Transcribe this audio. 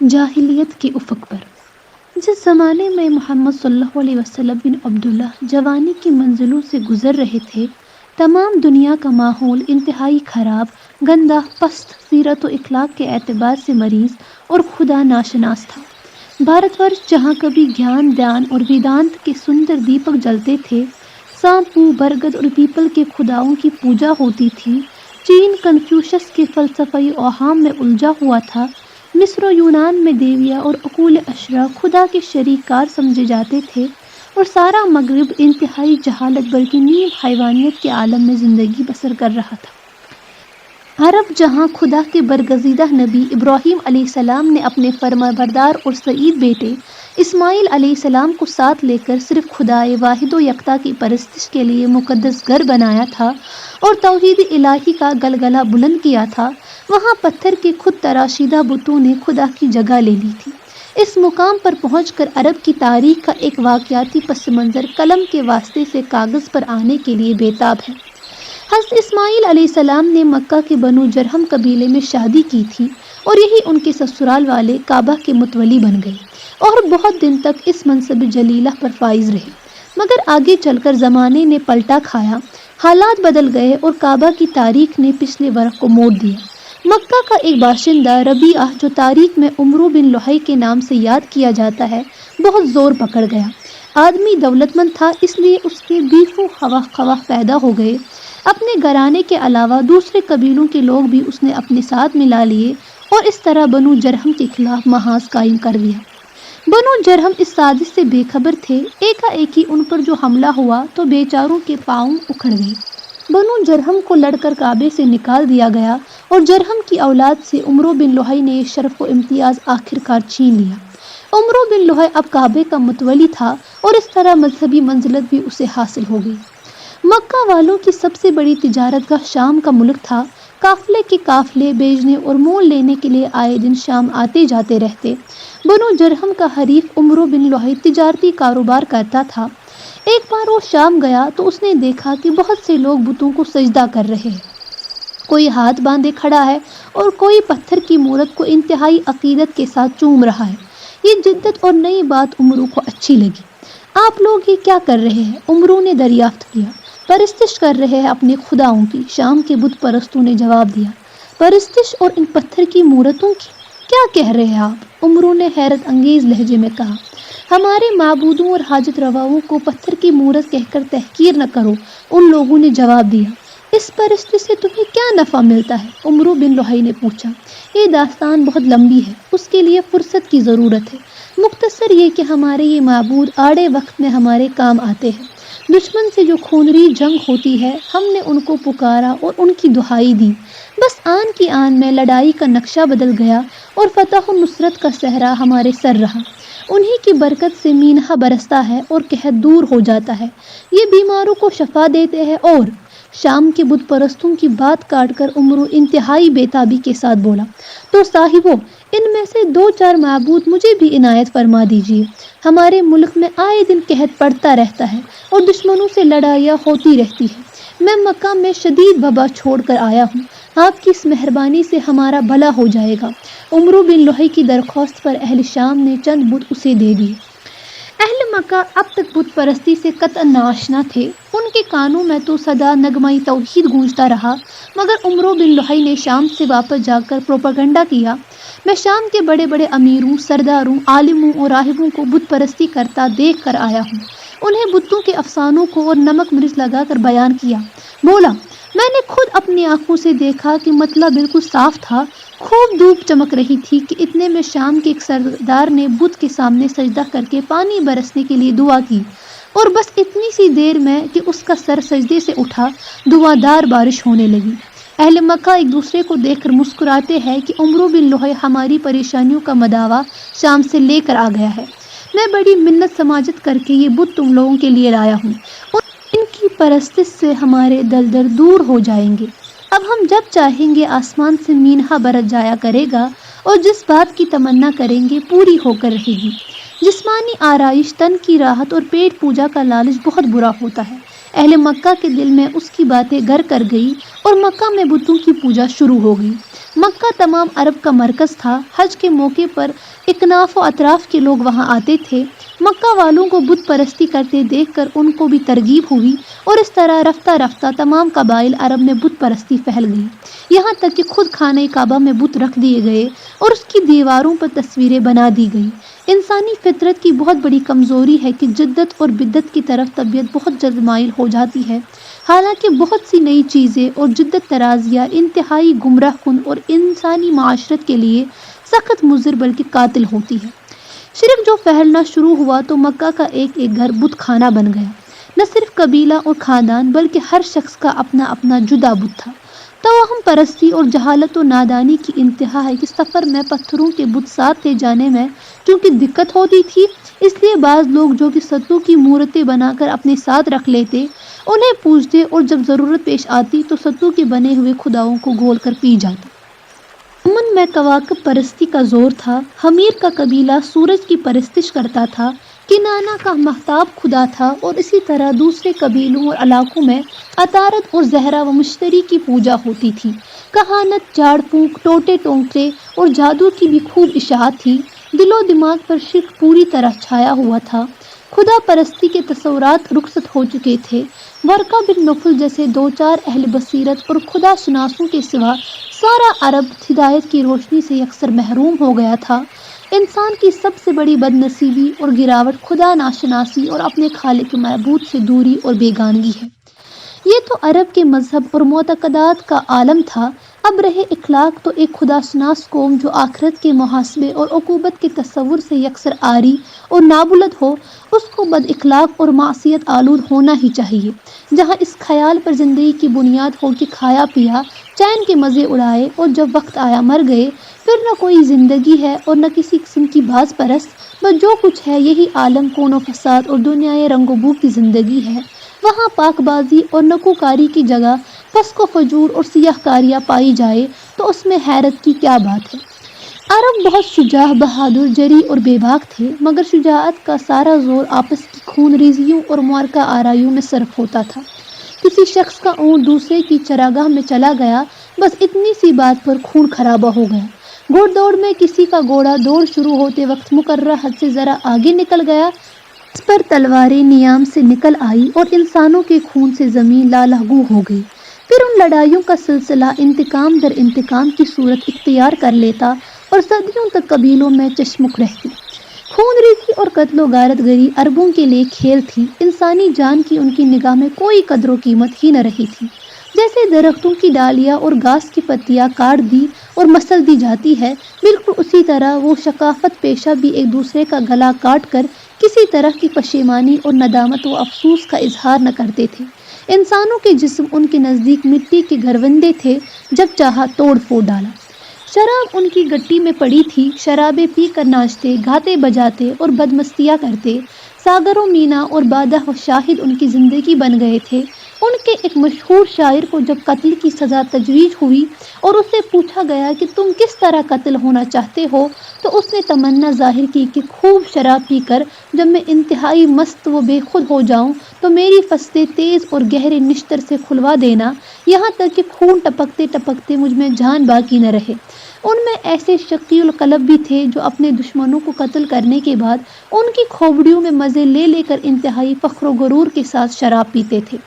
جاہلیت کے افق پر جس زمانے میں محمد صلی اللہ علیہ وسلم بن عبداللہ جوانی کی منزلوں سے گزر رہے تھے، تمام دنیا کا ماحول انتہائی خراب، گندا، پست سیرت و اخلاق کے اعتبار سے مریض اور خدا ناشناس تھا۔ بھارت ورش جہاں کبھی گیان دھیان اور ویدانت کے سندر دیپک جلتے تھے، سانپوں، برگد اور پیپل کے خداؤں کی پوجا ہوتی تھی، چین کنفیوشس کے فلسفی اوہام میں الجھا ہوا تھا، مصر و یونان میں دیویاں اور عقول اشرا خدا کے شریک کار سمجھے جاتے تھے، اور سارا مغرب انتہائی جہالت بلکہ نیم حیوانیت کے عالم میں زندگی بسر کر رہا تھا۔ عرب جہاں خدا کے برگزیدہ نبی ابراہیم علیہ السلام نے اپنے فرمانبردار اور سعید بیٹے اسماعیل علیہ السلام کو ساتھ لے کر صرف خدائے واحد و یکتا کی پرستش کے لیے مقدس گھر بنایا تھا اور توحید الہی کا گلگلہ بلند کیا تھا، وہاں پتھر کے خود تراشیدہ بتوں نے خدا کی جگہ لے لی تھی۔ اس مقام پر پہنچ کر عرب کی تاریخ کا ایک واقعاتی پس منظر قلم کے واسطے سے کاغذ پر آنے کے لیے بےتاب ہے۔ حضرت اسماعیل علیہ السلام نے مکہ کے بنو جرہم قبیلے میں شادی کی تھی اور یہی ان کے سسرال والے کعبہ کے متولی بن گئے اور بہت دن تک اس منصب جلیلہ پر فائز رہے، مگر آگے چل کر زمانے نے پلٹا کھایا، حالات بدل گئے اور کعبہ کی تاریخ نے پچھلے ورق کو موڑ دیا۔ مکہ کا ایک باشندہ ربیعہ، جو تاریخ میں عمرو بن لحی کے نام سے یاد کیا جاتا ہے، بہت زور پکڑ گیا۔ آدمی دولت مند تھا، اس لیے اس کے بیف و خواہ پیدا ہو گئے۔ اپنے گھرانے کے علاوہ دوسرے قبیلوں کے لوگ بھی اس نے اپنے ساتھ ملا لیے اور اس طرح بنو جرہم کے خلاف محاذ قائم کر دیا۔ بنو جرہم اس سازش سے بے خبر تھے، ایک ہی ان پر جو حملہ ہوا تو بیچاروں کے پاؤں اکھڑ گئے۔ بنو جرہم کو لڑ کر کعبے سے نکال دیا گیا اور جرہم کی اولاد سے عمرو بن لحی نے یہ شرف و امتیاز آخرکار چھین لیا۔ عمرو بن لحی اب کعبے کا متولی تھا اور اس طرح مذہبی منزلت بھی اسے حاصل ہو گئی۔ مکہ والوں کی سب سے بڑی تجارت گاہ شام کا ملک تھا، قافلے کے قافلے بیچنے اور مول لینے کے لیے آئے دن شام آتے جاتے رہتے۔ بنو جرہم کا حریف عمرو بن لحی تجارتی کاروبار کرتا تھا۔ ایک بار وہ شام گیا تو اس نے دیکھا کہ بہت سے لوگ بتوں کو سجدہ کر رہے ہیں، کوئی ہاتھ باندھے کھڑا ہے اور کوئی پتھر کی مورت کو انتہائی عقیدت کے ساتھ چوم رہا ہے۔ یہ جدت اور نئی بات عمرو کو اچھی لگی۔ آپ لوگ یہ کیا کر رہے ہیں؟ عمرو نے دریافت کیا۔ پرستش کر رہے ہیں اپنے خداؤں کی، شام کے بت پرستوں نے جواب دیا۔ پرستش اور ان پتھر کی مورتوں کی؟ کیا کہہ رہے ہیں آپ؟ عمرو نے حیرت انگیز لہجے میں کہا۔ ہمارے معبودوں اور حاجت رواؤں کو پتھر کی مورت کہہ کر تحقیر نہ کرو، ان لوگوں نے جواب دیا۔ اس پرستش سے تمہیں کیا نفع ملتا ہے؟ عمرو بن لحی نے پوچھا۔ یہ داستان بہت لمبی ہے، اس کے لیے فرصت کی ضرورت ہے۔ مختصر یہ کہ ہمارے یہ معبود آڑے وقت میں ہمارے کام آتے ہیں۔ دشمن سے جو خونریز جنگ ہوتی ہے، ہم نے ان کو پکارا اور ان کی دہائی دی، بس آن کی آن میں لڑائی کا نقشہ بدل گیا اور فتح و نصرت کا صحرا ہمارے سر رہا۔ انہی کی برکت سے مینہ برستا ہے اور قحط دور ہو جاتا ہے، یہ بیماروں کو شفا دیتے ہیں۔ اور شام کے بت پرستوں کی بات کاٹ کر عمرو انتہائی بےتابی کے ساتھ بولا، تو صاحبو، ان میں سے 2-4 معبود مجھے بھی عنایت فرما دیجیے۔ ہمارے ملک میں آئے دن قحط پڑتا رہتا ہے اور دشمنوں سے لڑائیاں ہوتی رہتی ہیں۔ میں مکہ میں شدید وبا چھوڑ کر آیا ہوں، آپ کی اس مہربانی سے ہمارا بھلا ہو جائے گا۔ عمرو بن لحی کی درخواست پر اہل شام نے چند بت اسے دے دیے۔ اہل مکہ اب تک بت پرستی سے قطعاً ناآشنا تھے، ان کے کانوں میں تو سدا نغمہ توحید گونجتا رہا، مگر عمرو بن لحی نے شام سے واپس جا کر پروپیگنڈا کیا، میں شام کے بڑے بڑے امیروں، سرداروں، عالموں اور راہبوں کو بت پرستی کرتا دیکھ کر آیا ہوں۔ انہیں بتوں کے افسانوں کو اور نمک مرچ لگا کر بیان کیا۔ بولا، میں نے خود اپنی آنکھوں سے دیکھا کہ مطلع بالکل صاف تھا، خوب دھوپ چمک رہی تھی کہ اتنے میں شام کے ایک سردار نے بت کے سامنے سجدہ کر کے پانی برسنے کے لیے دعا کی، اور بس اتنی سی دیر میں کہ اس کا سر سجدے سے اٹھا، دعادار بارش ہونے لگی۔ اہل مکہ ایک دوسرے کو دیکھ کر مسکراتے ہیں کہ عمرو بن لحی ہماری پریشانیوں کا مداوا شام سے لے کر آ گیا ہے۔ میں بڑی منت سماجت کر کے یہ بت تم لوگوں کے لیے لایا ہوں، اور ان کی پرستش سے ہمارے دلدر دور ہو جائیں گے۔ اب ہم جب چاہیں گے آسمان سے مینہ برس جایا کرے گا اور جس بات کی تمنا کریں گے پوری ہو کر رہے گی۔ جسمانی آرائش، تن کی راحت اور پیٹ پوجا کا لالچ بہت برا ہوتا ہے، اہل مکہ کے دل میں اس کی باتیں گھر کر گئی اور مکہ میں بتوں کی پوجا شروع ہو گئی۔ مکہ تمام عرب کا مرکز تھا۔ حج کے موقع پر اکناف و اطراف کے لوگ وہاں آتے تھے۔ مکہ والوں کو بت پرستی کرتے دیکھ کر ان کو بھی ترغیب ہوئی اور اس طرح رفتہ رفتہ تمام قبائل عرب میں بت پرستی پھیل گئی، یہاں تک کہ خود خانہ کعبہ میں بت رکھ دیے گئے اور اس کی دیواروں پر تصویریں بنا دی گئی۔ انسانی فطرت کی بہت بڑی کمزوری ہے کہ جدت اور بدعت کی طرف طبیعت بہت جلد مائل ہو جاتی ہے، حالانکہ بہت سی نئی چیزیں اور جدت طرازیاں انتہائی گمراہ کن اور انسانی معاشرت کے لیے سخت مضر بلکہ قاتل ہوتی ہے۔ شرک جو پھیلنا شروع ہوا تو مکہ کا ایک ایک گھر بت خانہ بن گیا۔ نہ صرف قبیلہ اور خاندان بلکہ ہر شخص کا اپنا اپنا جدا بت تھا۔ توہم پرستی اور جہالت و نادانی کی انتہا ہے کہ سفر میں پتھروں کے بت ساتھ لے جانے میں چونکہ دقت ہوتی تھی، اس لیے بعض لوگ جو کہ ستوں کی مورتیں بنا کر اپنے ساتھ رکھ لیتے انہیں پوجتے اور جب ضرورت پیش آتی تو ستوں کے بنے ہوئے خداؤں کو گھول کر پی جاتے۔ امن میں کواکب پرستی کا زور تھا۔ حمیر کا قبیلہ سورج کی پرستش کرتا تھا، کنانہ کا مہتاب خدا تھا اور اسی طرح دوسرے قبیلوں اور علاقوں میں عطارد اور زہرہ و مشتری کی پوجا ہوتی تھی۔ کہانت، جھاڑ پھونک، ٹوٹے ٹونکے اور جادو کی بھی خوب اشاعت تھی۔ دل و دماغ پر شرک پوری طرح چھایا ہوا تھا۔ خدا پرستی کے تصورات رخصت ہو چکے تھے۔ ورقہ بن نوفل جیسے دو چار اہل بصیرت اور خدا شناسوں کے سوا سارا عرب ہدایت کی روشنی سے یکسر محروم ہو گیا تھا۔ انسان کی سب سے بڑی بد نصیبی اور گراوٹ خدا ناشناسی اور اپنے خالق معبود سے دوری اور بیگانگی ہے۔ یہ تو عرب کے مذہب اور معتقدات کا عالم تھا، اب رہے اخلاق تو ایک خدا شناس قوم جو آخرت کے محاسبے اور عقوبت کے تصور سے یکسر عاری اور نابلد ہو، اس کو بد اخلاق اور معصیت آلود ہونا ہی چاہیے۔ جہاں اس خیال پر زندگی کی بنیاد ہو کہ کھایا پیا، چین کے مزے اڑائے اور جب وقت آیا مر گئے، پھر نہ کوئی زندگی ہے اور نہ کسی قسم کی باز پرست، بس جو کچھ ہے یہی عالم کون و فساد اور دنیائے رنگ و بو کی زندگی ہے، وہاں پاک بازی اور نکوکاری کی جگہ فسق و فجور اور سیاہ کاریاں پائی جائے تو اس میں حیرت کی کیا بات ہے۔ عرب بہت شجاع، بہادر، جری اور بے باک تھے، مگر شجاعت کا سارا زور آپس کی خون ریزیوں اور معرکہ آرائیوں میں صرف ہوتا تھا۔ کسی شخص کا اونٹ دوسرے کی چراگاہ میں چلا گیا، بس اتنی سی بات پر خون خرابہ ہو گیا۔ گھوڑ دوڑ میں کسی کا گھوڑا دوڑ شروع ہوتے وقت مقررہ حد سے ذرا آگے نکل گیا، اس پر تلواریں نیام سے نکل آئی اور انسانوں کے خون سے زمین لالہگو ہو گئی۔ پھر ان لڑائیوں کا سلسلہ انتقام در انتقام کی صورت اختیار کر لیتا اور صدیوں تک قبیلوں میں چشمک رہتی۔ خون ریزی اور قتل و غارت گری عربوں کے لیے کھیل تھی، انسانی جان کی ان کی نگاہ میں کوئی قدر و قیمت ہی نہ رہی تھی۔ جیسے درختوں کی ڈالیاں اور گھاس کی پتیاں کاٹ دی اور مسل دی جاتی ہے، بالکل اسی طرح وہ ثقافت پیشہ بھی ایک دوسرے کا گلا کاٹ کر کسی طرح کی پشیمانی اور ندامت و افسوس کا اظہار نہ کرتے تھے۔ انسانوں کے جسم ان کے نزدیک مٹی کے گھروندے تھے، جب چاہا توڑ پھوڑ ڈالا۔ شراب ان کی گٹی میں پڑی تھی، شرابیں پی کر ناچتے، گاتے بجاتے اور بدمستیاں کرتے۔ ساگر و مینا اور بادہ و شاہد ان کی زندگی بن گئے تھے۔ ان کے ایک مشہور شاعر کو جب قتل کی سزا تجویز ہوئی اور اسے پوچھا گیا کہ تم کس طرح قتل ہونا چاہتے ہو، تو اس نے تمنا ظاہر کی کہ خوب شراب پی کر جب میں انتہائی مست و بے خود ہو جاؤں تو میری فصلیں تیز اور گہرے نشتر سے کھلوا دینا، یہاں تک کہ خون ٹپکتے ٹپکتے مجھ میں جان باقی نہ رہے۔ ان میں ایسے شقی القلب بھی تھے جو اپنے دشمنوں کو قتل کرنے کے بعد ان کی کھوپڑیوں میں مزے لے لے کر انتہائی فخر و غرور کے ساتھ شراب پیتے تھے۔